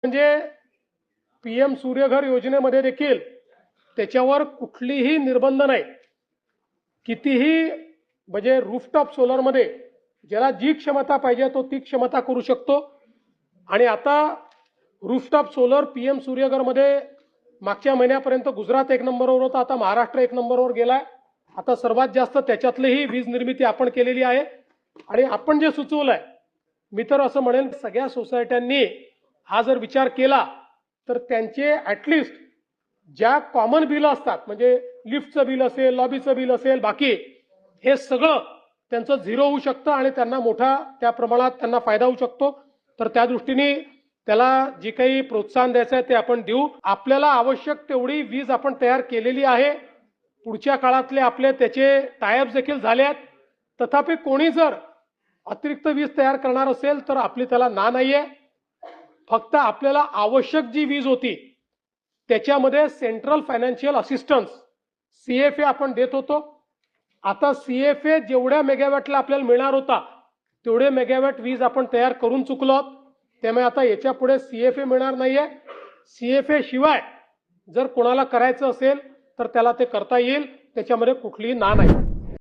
म्हणजे पीएम सूर्यघर योजनेमध्ये देखील त्याच्यावर कुठलीही निर्बंध नाही. कितीही म्हणजे रूफटॉप सोलरमध्ये ज्याला जी क्षमता पाहिजे तो ती क्षमता करू शकतो. आणि आता रूफटॉप सोलर पीएम सूर्यघरमध्ये मागच्या महिन्यापर्यंत गुजरात एक नंबरवर होता, आता महाराष्ट्र एक नंबरवर गेलाय. आता सर्वात जास्त त्याच्यातलीही वीज निर्मिती आपण केलेली आहे. आणि आपण जे सुचवलंय, मी तर असं म्हणेन सगळ्या सोसायट्यांनी हा जर विचार केला तर त्यांचे ॲटलिस्ट ज्या कॉमन बिल असतात, म्हणजे लिफ्टचं बिल असेल, लॉबीचं बिल असेल, बाकी हे सगळं त्यांचं झिरो होऊ शकतं आणि त्यांना मोठा त्या प्रमाणात त्यांना फायदा होऊ शकतो. तर त्या दृष्टीने त्याला जे काही प्रोत्साहन द्यायचं आहे ते आपण देऊ. आपल्याला आवश्यक तेवढी वीज आपण तयार केलेली आहे. पुढच्या काळातले आपले त्याचे टायअप्स देखील झाले आहेत. तथापि कोणी जर अतिरिक्त वीज तयार करणार असेल तर आपली त्याला ना नाहीये. फक्त आपल्याला आवश्यक जी वीज होती त्याच्यामध्ये सेंट्रल फायनान्शियल असिस्टन्स सीएफए आपण देत होतो. आता सीएफए जेवढ्या मेगावॅटला आपल्याला मिळणार होता तेवढे मेगावॅट वीज आपण तयार करून चुकलो आहोत. त्यामुळे आता याच्या पुढे सीएफए मिळणार नाहीये. सीएफए शिवाय जर कोणाला करायचं असेल तर त्याला ते करता येईल. त्याच्यामध्ये कुठलीही ना नाही.